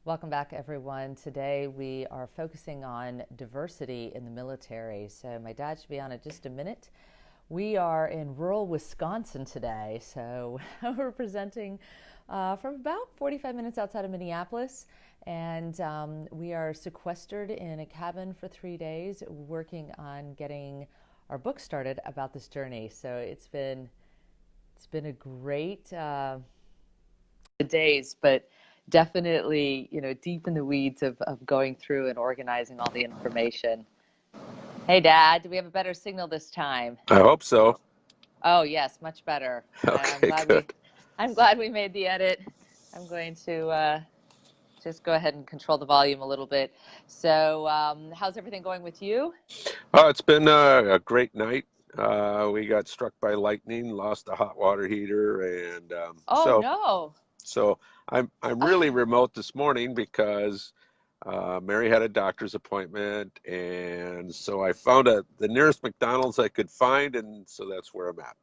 Welcome back, everyone. Today we are focusing on diversity in the military. So my dad should be on in just a minute. We are in rural Wisconsin today. So we're presenting from about 45 minutes outside of Minneapolis. And we are sequestered in a cabin for 3 days working on getting our book started about this journey. So it's been a great days, but definitely, deep in the weeds of going through and organizing all the information. Hey, Dad, do we have a better signal this time? I hope so. Oh, yes, much better. I'm Okay, glad good. we made the edit. I'm going to just go ahead and control the volume a little bit. So, how's everything going with you? Oh, it's been a great night. We got struck by lightning, lost a hot water heater, and Oh, no. so I'm really remote this morning because Mary had a doctor's appointment, and so I found the nearest McDonald's I could find, and so that's where I'm at.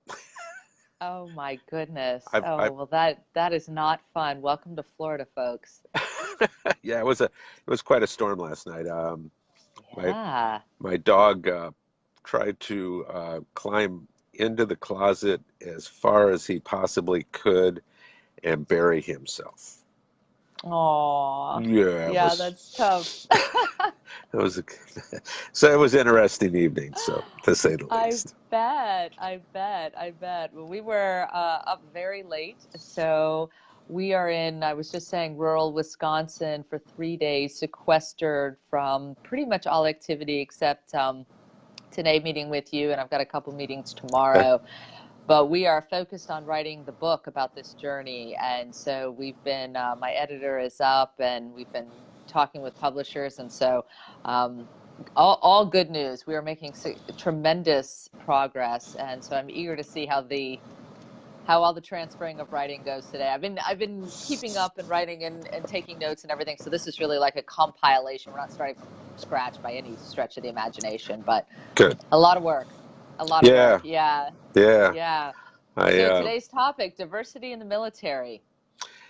Oh my goodness. I've Oh, well, that is not fun. Welcome to Florida, folks. yeah, it was quite a storm last night. My Yeah. my dog tried to climb into the closet as far as he possibly could and bury himself. Oh, Yeah, yeah, that's tough. it was a, so it was an interesting evening, so to say the I least. bet. Well, we were up very late, so we are in, I was just saying, rural Wisconsin for 3 days, sequestered from pretty much all activity except today meeting with you, and I've got a couple meetings Okay. tomorrow. But we are focused on writing the book about this journey, and so we've been, my editor is up, and we've been talking with publishers, and so um, all good news. We are making tremendous progress, and so I'm eager to see how all the transferring of writing goes today. I've been keeping up and writing and taking notes and everything. So this is really like a compilation. We're not starting from scratch by any stretch of the imagination, but Good. a lot of work. A lot of work. Yeah, Yeah. yeah. Yeah. I So today's topic, diversity in the military.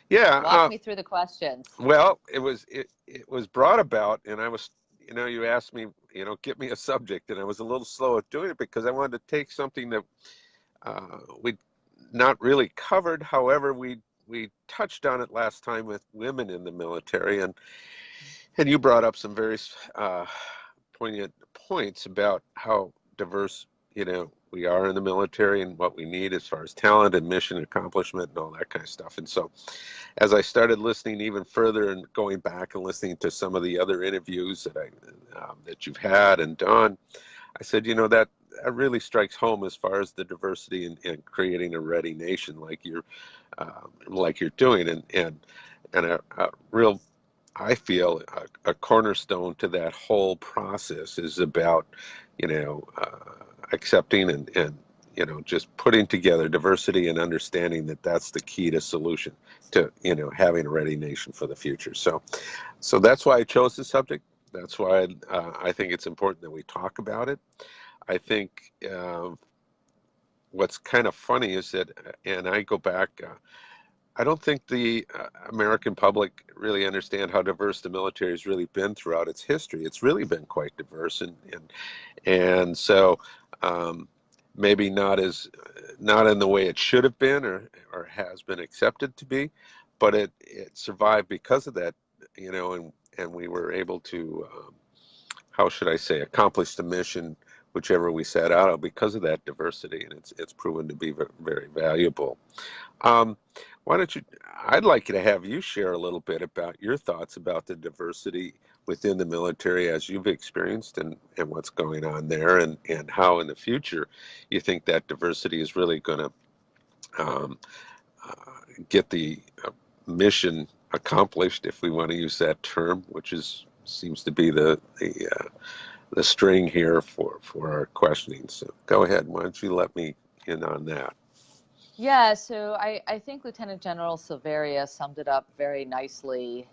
yeah. Walk me through the questions. Well, it was brought about, and I was, you asked me, get me a subject, and I was a little slow at doing it because I wanted to take something that we not really covered. However, we touched on it last time with women in the military, and you brought up some very poignant points about how diverse we are in the military and what we need as far as talent and mission accomplishment and all that kind of stuff. And so, as I started listening even further and going back and listening to some of the other interviews that you've had and done, I said, that really strikes home as far as the diversity and creating a ready nation like you're doing, and a real, I feel, a cornerstone to that whole process is about accepting and just putting together diversity and understanding that that's the key to solution to having a ready nation for the future. So that's why I chose the subject. That's why I think it's important that we talk about it. I think what's kind of funny is that, and I go back, I don't think the American public really understand how diverse the military has really been throughout its history. It's really been quite diverse, and so maybe not in the way it should have been or has been accepted to be, but it survived because of that, and we were able to how should I say, accomplish the mission, whichever we set out because of that diversity, and it's proven to be very valuable. Um, why don't you? I'd like to have you share a little bit about your thoughts about the diversity within the military as you've experienced and what's going on there, and how in the future you think that diversity is really going to um, uh, get the mission accomplished, if we want to use that term, which seems to be the string here for our questioning. So go ahead. Why don't you let me in on that? Yeah, so I think Lieutenant General Silveria summed it up very nicely.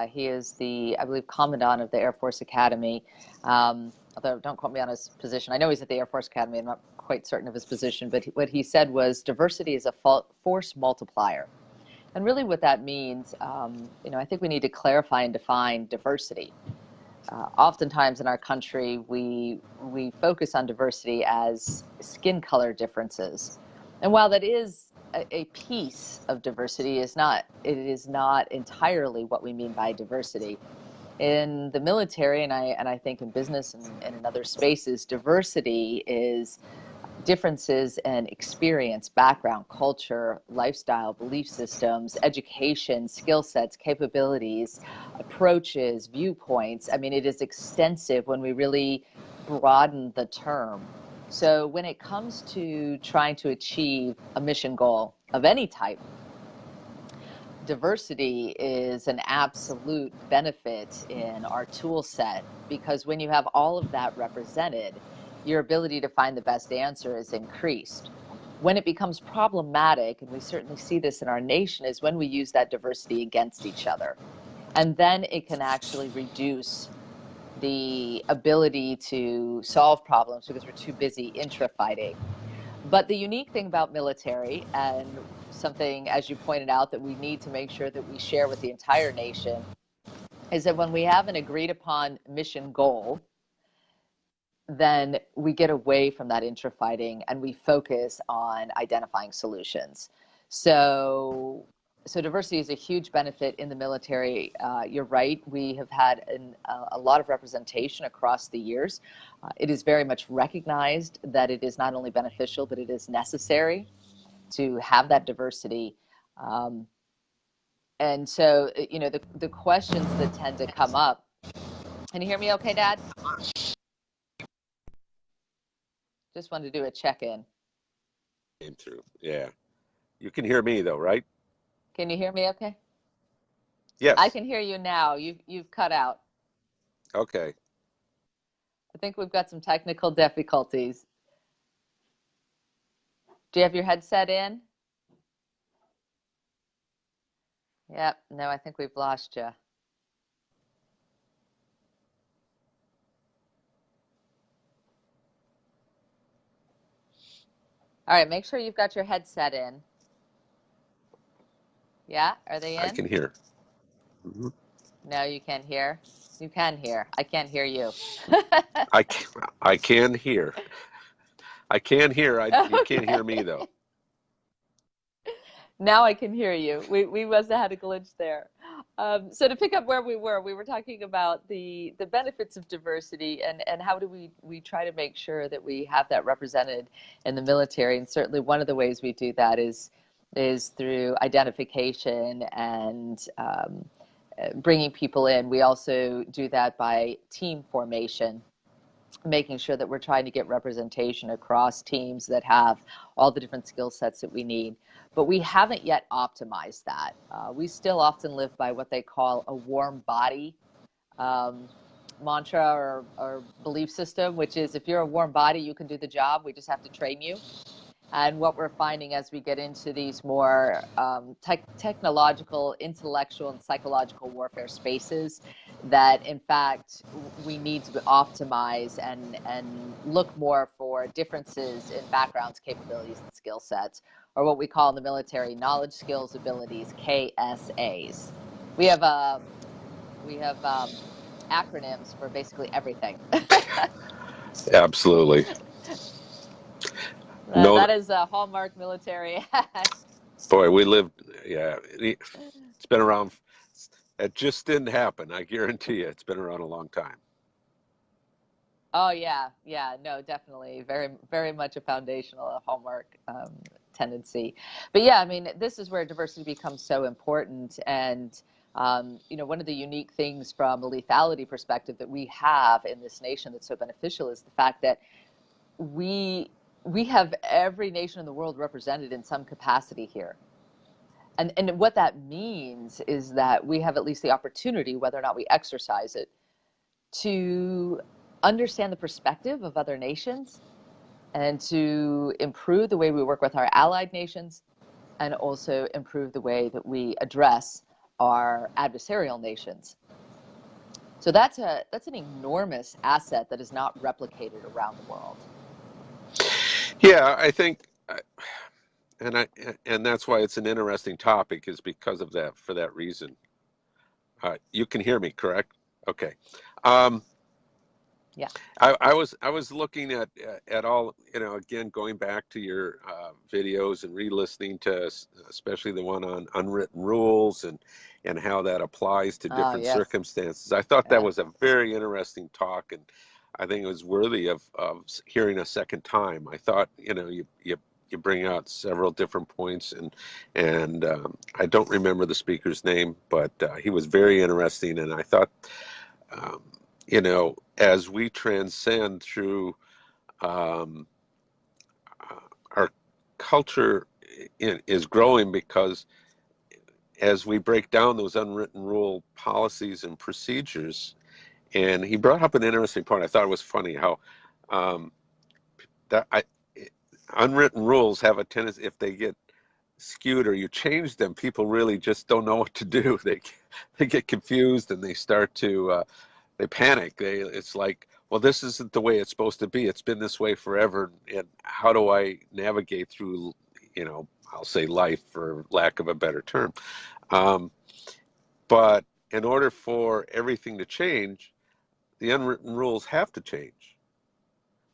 He is the, I believe, Commandant of the Air Force Academy. Although don't quote me on his position. I know he's at the Air Force Academy. I'm not quite certain of his position, but what he said was diversity is a force multiplier. And really what that means, I think we need to clarify and define diversity. Oftentimes in our country, we focus on diversity as skin color differences. And while that is a piece of diversity, it is not entirely what we mean by diversity. In the military, and I think in business and in other spaces, diversity is differences in experience, background, culture, lifestyle, belief systems, education, skill sets, capabilities, approaches, viewpoints. I mean, it is extensive when we really broaden the term. So when it comes to trying to achieve a mission goal of any type, diversity is an absolute benefit in our tool set, because when you have all of that represented, your ability to find the best answer is increased. When it becomes problematic, and we certainly see this in our nation, is when we use that diversity against each other. And then it can actually reduce the ability to solve problems because we're too busy intra-fighting. But the unique thing about military, and something, as you pointed out, that we need to make sure that we share with the entire nation, is that when we have an agreed upon mission goal, then we get away from that intra-fighting and we focus on identifying solutions. So, so diversity is a huge benefit in the military. You're right. We have had a lot of representation across the years. It is very much recognized that it is not only beneficial, but it is necessary to have that diversity. Um, and so, the questions that tend to come up. Can you hear me okay, Dad? Just wanted to do a check-in. Came through. Yeah. You can hear me though, right? Can you hear me okay? I Yes. can hear you now. You've cut out. Okay. I think we've got some technical difficulties. Do you have your headset in? Yep. No, I think we've lost you. All right, make sure you've got your headset in. Yeah, are they I in? can hear. Mhm. No, you can't hear. You can hear. I can't hear you. I can, I can hear. I can hear. You can't hear Okay. me though. Now I can hear you. We must have had a glitch there. So to pick up where we were talking about the benefits of diversity, and how do we try to make sure that we have that represented in the military. And certainly one of the ways we do that is through identification and bringing people in. We also do that by team formation, making sure that we're trying to get representation across teams that have all the different skill sets that we need. But we haven't yet optimized that. We still often live by what they call a warm body um, mantra or belief system, which is if you're a warm body, you can do the job. We just have to train you. And what we're finding as we get into these more technological, intellectual, and psychological warfare spaces, that in fact we need to optimize and look more for differences in backgrounds, capabilities, and skill sets, or what we call in the military knowledge, skills, abilities, KSAs. We have acronyms for basically everything. Absolutely. No, That is a hallmark military. boy, we lived. Yeah, it's been around. It just didn't happen. I guarantee you, it's been around a long time. Oh yeah, yeah, no, definitely, very, very much a foundational, a hallmark tendency. But yeah, I mean, this is where diversity becomes so important, and one of the unique things from a lethality perspective that we have in this nation that's so beneficial is the fact that we we have every nation in the world represented in some capacity here. And what that means is that we have at least the opportunity, whether or not we exercise it, to understand the perspective of other nations and to improve the way we work with our allied nations, and also improve the way that we address our adversarial nations. So that's an enormous asset that is not replicated around the world. Yeah, I think and I and that's why it's an interesting topic, is because of that, for that reason. You can hear me, correct? Okay. Um, Yeah. I was looking at all, again, going back to your videos and re-listening to especially the one on unwritten rules and how that applies to Oh, different yes. circumstances. I thought that Yeah. was a very interesting talk, and I think it was worthy of hearing a second time. I thought, you bring out several different points, and I don't remember the speaker's name, but he was very interesting, and I thought, um, as we transcend through um, our culture is growing, because as we break down those unwritten rule policies and procedures, and he brought up an interesting point. I thought it was funny how um, that unwritten rules have a tendency, if they get skewed or you change them, people really just don't know what to do. They get confused, and they start to they panic. It's like, well, this isn't the way it's supposed to be. It's been this way forever, and how do I navigate through, I'll say life, for lack of a better term. Um, but in order for everything to change, the unwritten rules have to change.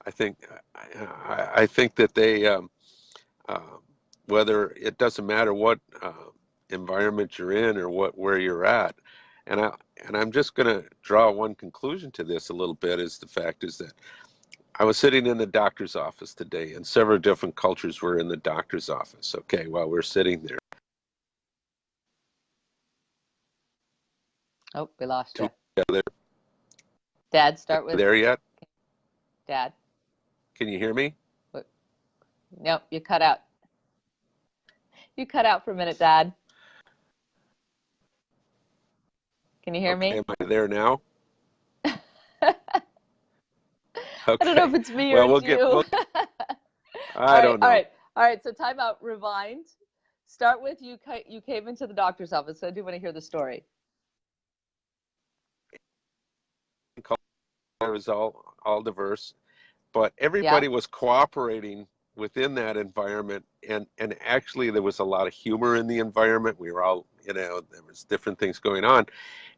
I think I think that they um, whether it doesn't matter what environment you're in or where you're at, and I and I'm just going to draw one conclusion to this a little bit, is the fact is that I was sitting in the doctor's office today, and several different cultures were in the doctor's office. Okay, while we're sitting there Oh, we lost you. together, Dad, start with there yet? Dad. Can you hear me? Nope, you cut out. You cut out for a minute, Dad. Can you hear Okay, me? am I there now? I don't know if Okay, it's me or well, it's we'll get. you. Well, All I right, don't all know. right, all right. So time out, rewind. Start with you. You came into the doctor's office. So I do want to hear the story. It was all diverse, but Yeah, everybody was cooperating within that environment, and actually there was a lot of humor in the environment. We were all, there was different things going on,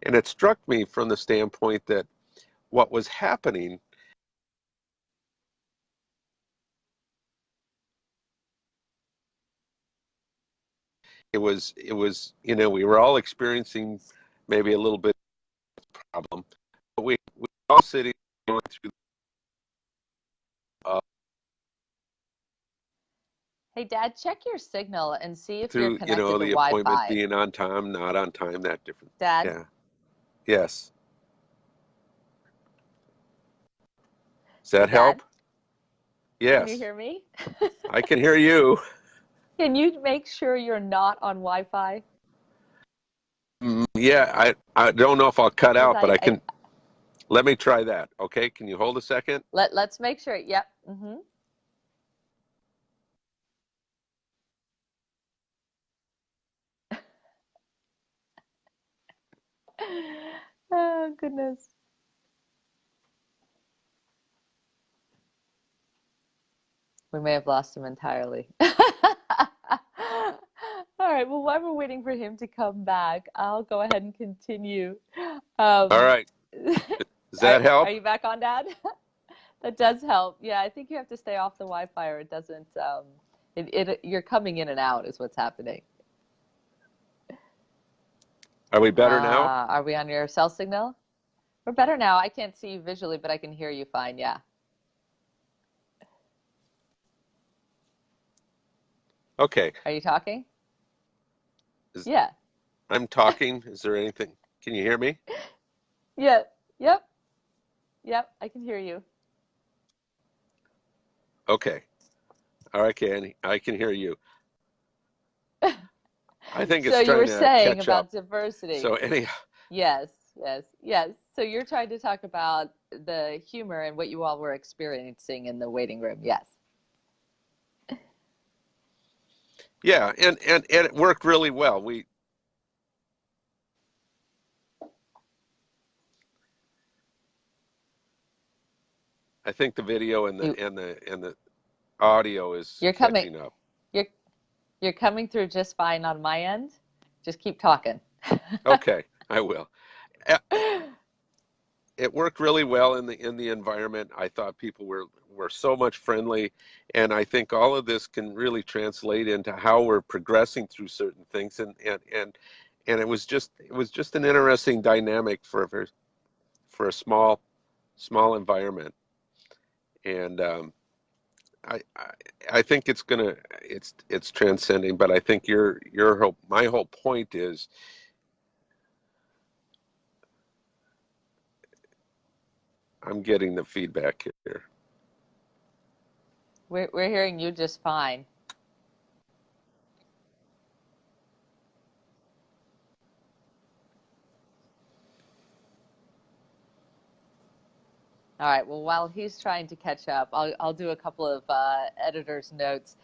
and it struck me from the standpoint that what was happening, it was we were all experiencing maybe a little bit of a problem, but we were all sitting, going hey, Dad, check your signal and see if you're through connected to the appointment Wi-Fi. being on time, not on time, that different. Dad, Yeah. Yes. Does that Dad, help? can you Yes. hear me? I can hear you. Can you make sure you're not on Wi-Fi? Yeah, I don't know if I'll cut Because out, but I can. Let me try that. Okay, can you hold a second? let's make sure. Yep. Mm-hmm. Oh goodness. We may have lost him entirely. All right. Well, while we're waiting for him to come back, I'll go ahead and continue. All Um, right. Does that are help? you back on, Dad? That does help. Yeah, I think you have to stay off the Wi-Fi or it doesn't. You're coming in and out is what's happening. Are we better now? Are we on your cell signal? We're better now. I can't see you visually, but I can hear you fine. Yeah. Okay. Are you talking? Is, Yeah. I'm talking. Is there anything? Can you hear me? Yeah. Yep. Yep. I can hear you. Okay. All right, I can hear you. I think So it's you were trying to saying catch up. about diversity. So any, Yes, yes, yes. So you're trying to talk about the humor and what you all were experiencing in the waiting room. Yes. yeah, and it worked really well. I think the video and You the audio is you're coming. catching up. You're You're coming through just fine on my end. Just keep talking. Okay, I will. Uh, It worked really well in the environment. I thought people were so much friendly, and I think all of this can really translate into how we're progressing through certain things. And it was just an interesting dynamic for a small environment. And I I think it's transcending. But I think your whole my whole point is I'm getting the feedback here. We're hearing you just fine. All right. Well, while he's trying to catch up, I'll do a couple of editor's notes.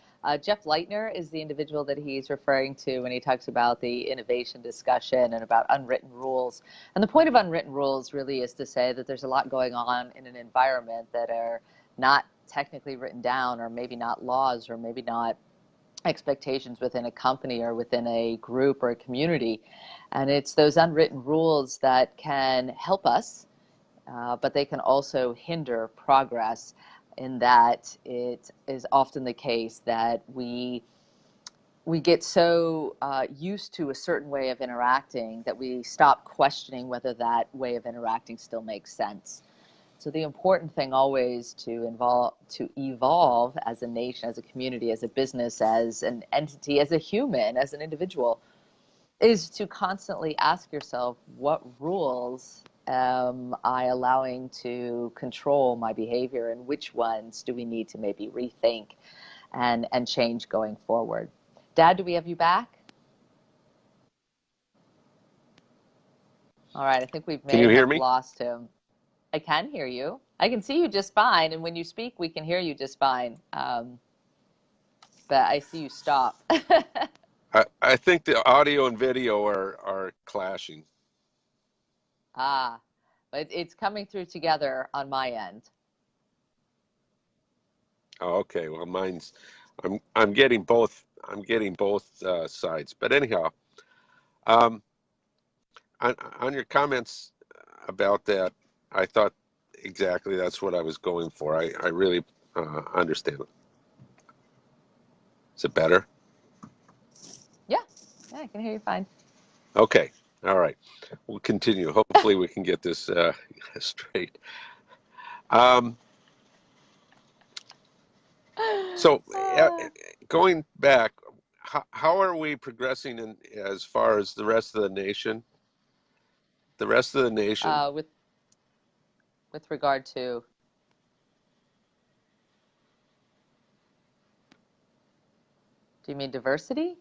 Jeff Leitner is the individual that he's referring to when he talks about the innovation discussion and about unwritten rules. And the point of unwritten rules really is to say that there's a lot going on in an environment that are not technically written down, or maybe not laws, or maybe not expectations within a company or within a group or a community. And it's those unwritten rules that can help us, but they can also hinder progress, in that it is often the case that we get so used to a certain way of interacting that we stop questioning whether that way of interacting still makes sense. So the important thing always to evolve as a nation, as a community, as a business, as an entity, as a human, as an individual, is to constantly ask yourself, what rules am I allowing to control my behavior, and which ones do we need to maybe rethink and change going forward? Dad, do we have you back? All right, I think we Can may you hear have me? lost him. I can hear you. I can see you just fine, and when you speak, we can hear you just fine. But I see you stop. I think the audio and video are clashing. Ah, but it's coming through together on my end. Oh, okay. Well, I'm getting both. I'm getting both sides. But anyhow, um, on your comments about that, I thought exactly that's what I was going for. I really understand it. Is it better? Yeah, yeah, I can hear you fine. Okay. All right. We'll continue. Hopefully, we can get this straight. Um, so, Ah, going back, how are we progressing in as far as the rest of the nation? The rest of the nation? uh, with with regard to, do you mean diversity?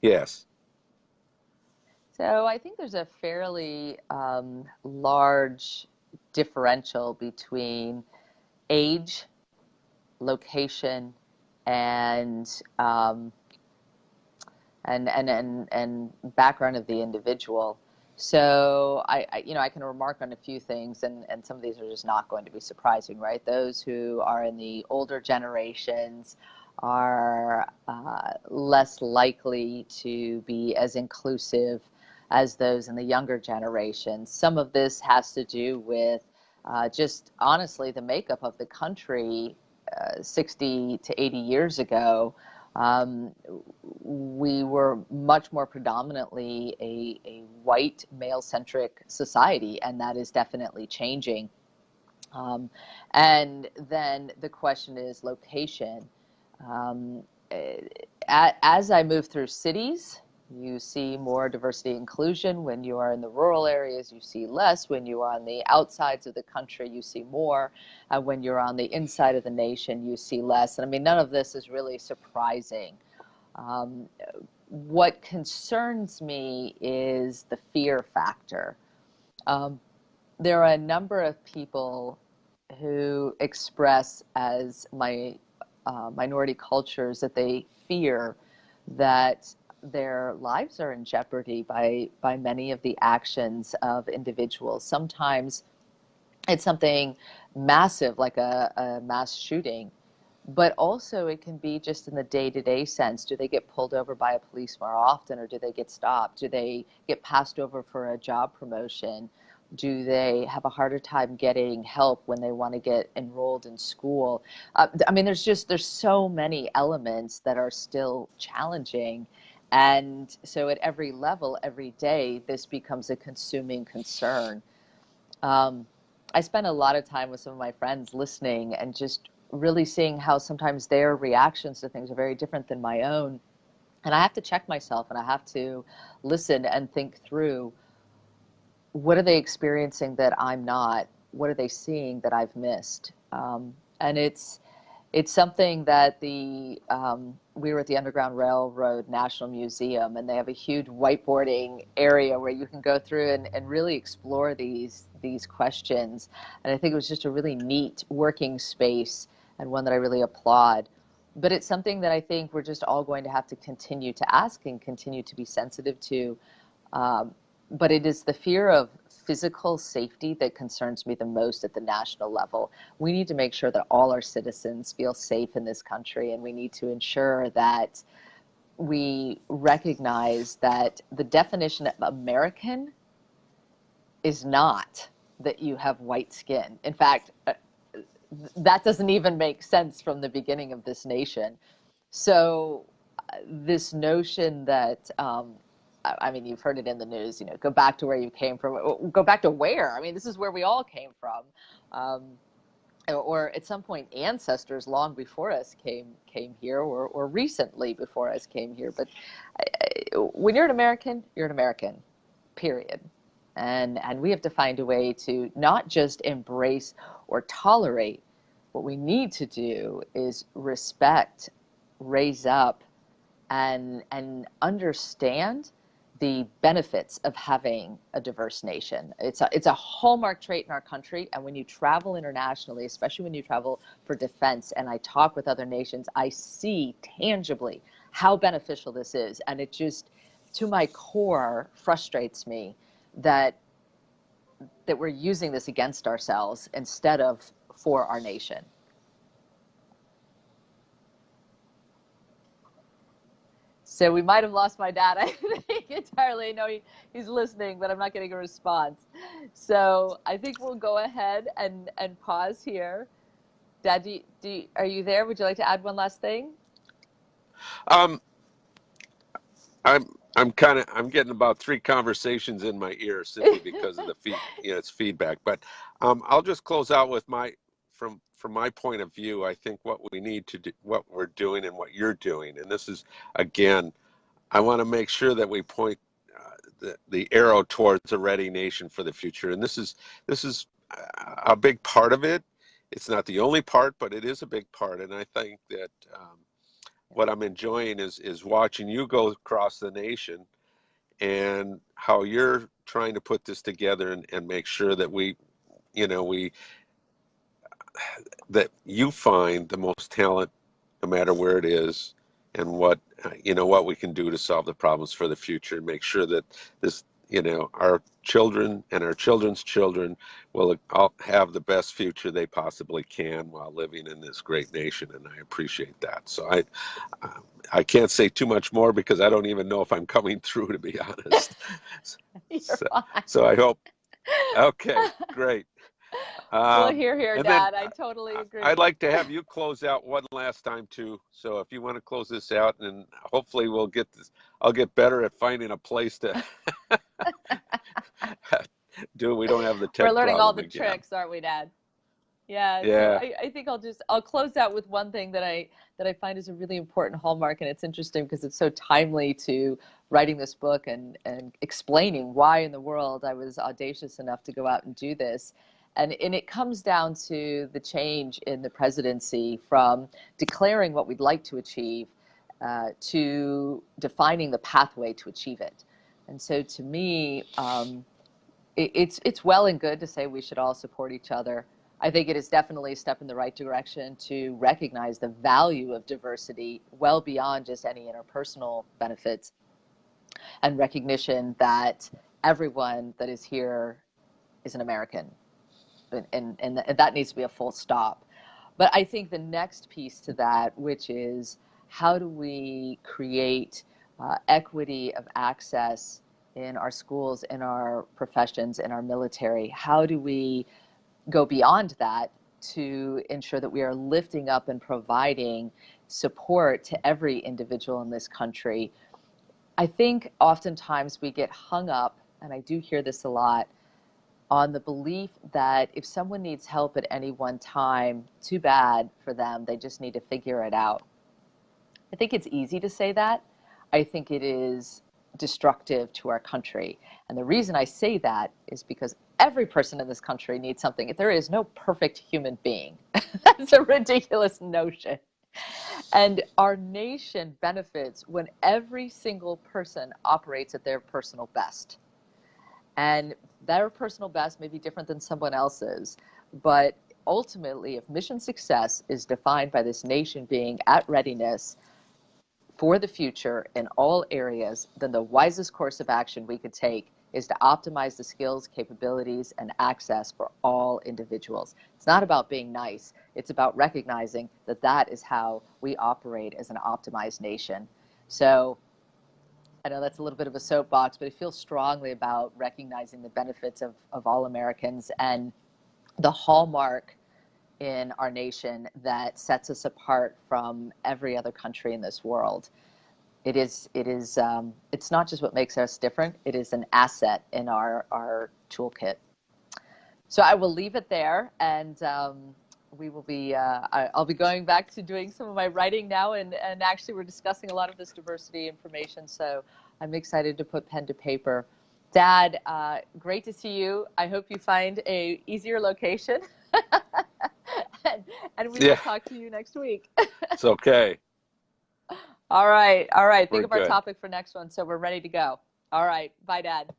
Yes. So I think there's a fairly large differential between age, location, and and background of the individual. So I can remark on a few things, and some of these are just not going to be surprising, right? Those who are in the older generations are less likely to be as inclusive as those in the younger generations. Some of this has to do with just honestly the makeup of the country 60 to 80 years ago. Um, we were much more predominantly a white male centric society, and that is definitely changing. Um, and then the question is location. Um, as I move through cities, you see more diversity inclusion. When you are in the rural areas, you see less. When you are on the outsides of the country, you see more. And when you're on the inside of the nation, you see less. And I mean, none of this is really surprising. Um, what concerns me is the fear factor. Um, there are a number of people who express as minority cultures that they fear that their lives are in jeopardy by many of the actions of individuals. Sometimes it's something massive like a mass shooting, But also it can be just in the day-to-day sense. Do they get pulled over by a police more often, or do they get stopped? Do they get passed over for a job promotion? Do they have a harder time getting help when they want to get enrolled in school? I mean, there's so many elements that are still challenging. And so at every level, every day, this becomes a consuming concern. Um, I spend a lot of time with some of my friends listening and just really seeing how sometimes their reactions to things are very different than my own. And I have to check myself and I have to listen and think through, what are they experiencing that I'm not? What are they seeing that I've missed? And it's something that we were at the Underground Railroad National Museum, and they have a huge whiteboarding area where you can go through and really explore these questions. And I think it was just a really neat working space, and one that I really applaud. But it's something that I think we're just all going to have to continue to ask and continue to be sensitive to. Um, but it is the fear of physical safety that concerns me the most at the national level. We need to make sure that all our citizens feel safe in this country, and we need to ensure that we recognize that the definition of American is not that you have white skin. In fact, that doesn't even make sense from the beginning of this nation. So this notion that I mean, you've heard it in the news, you know, go back to where you came from. Go back to where? I mean, this is where we all came from. Um, or at some point, ancestors long before us came here, or recently before us came here. But when you're an American, period. And we have to find a way to not just embrace or tolerate. What we need to do is respect, raise up, and understand the benefits of having a diverse nation. It's a hallmark trait in our country. And when you travel internationally, especially when you travel for defense, and I talk with other nations, I see tangibly how beneficial this is. And it just, to my core, frustrates me that we're using this against ourselves instead of for our nation. So we might have lost my dad, I think, entirely. I know he's listening, but I'm not getting a response. So I think we'll go ahead and pause here. Dad, are you there? Would you like to add one last thing? Um, I'm getting about three conversations in my ear simply because of the it's feedback. But I'll just close out with from my point of view. I think what we need to do, what we're doing, and what you're doing, and this is again, I want to make sure that we point the arrow towards a ready nation for the future. And this is a big part of it. It's not the only part, but it is a big part. And I think that what I'm enjoying is watching you go across the nation and how you're trying to put this together and make sure that we that you find the most talent no matter where it is, and what we can do to solve the problems for the future, and make sure that this our children and our children's children will all have the best future they possibly can while living in this great nation. And I appreciate that. So I can't say too much more because I don't even know if I'm coming through, to be honest. You're so, fine. so I hope. Okay, great. Well, here, And then Dad. I totally I'd agree. like to have you close out one last time too. So if you want to close this out, and hopefully we'll get this, I'll get better at finding a place to do it. We don't have the We're tech learning all problem the again. tricks, aren't we, Dad? Yeah, so Yeah. I think I'll close out with one thing that I find is a really important hallmark, and it's interesting because it's so timely to writing this book and explaining why in the world I was audacious enough to go out and do this. And it comes down to the change in the presidency from declaring what we'd like to achieve to defining the pathway to achieve it. And so to me, it's well and good to say we should all support each other. I think it is definitely a step in the right direction to recognize the value of diversity well beyond just any interpersonal benefits, and recognition that everyone that is here is an American. And that needs to be a full stop. But I think the next piece to that, which is how do we create equity of access in our schools, in our professions, in our military? How do we go beyond that to ensure that we are lifting up and providing support to every individual in this country? I think oftentimes we get hung up, and I do hear this a lot, on the belief that if someone needs help at any one time, too bad for them, they just need to figure it out. I think it's easy to say that. I think it is destructive to our country. And the reason I say that is because every person in this country needs something. There is no perfect human being. That's a ridiculous notion. And our nation benefits when every single person operates at their personal best. And their personal best may be different than someone else's, but ultimately, if mission success is defined by this nation being at readiness for the future in all areas, then the wisest course of action we could take is to optimize the skills, capabilities, and access for all individuals. It's not about being nice. It's about recognizing that that is how we operate as an optimized nation. So I know that's a little bit of a soapbox, but I feel strongly about recognizing the benefits of all Americans and the hallmark in our nation that sets us apart from every other country in this world. It's not just what makes us different, it is an asset in our toolkit. So I will leave it there, and we will be, I'll be going back to doing some of my writing now, and actually we're discussing a lot of this diversity information, so I'm excited to put pen to paper. Dad, great to see you. I hope you find a easier location, and we will Yeah, talk to you next week. it's okay. All right, all right. Think We're of our good. topic for next one, so we're ready to go. All right, bye, Dad.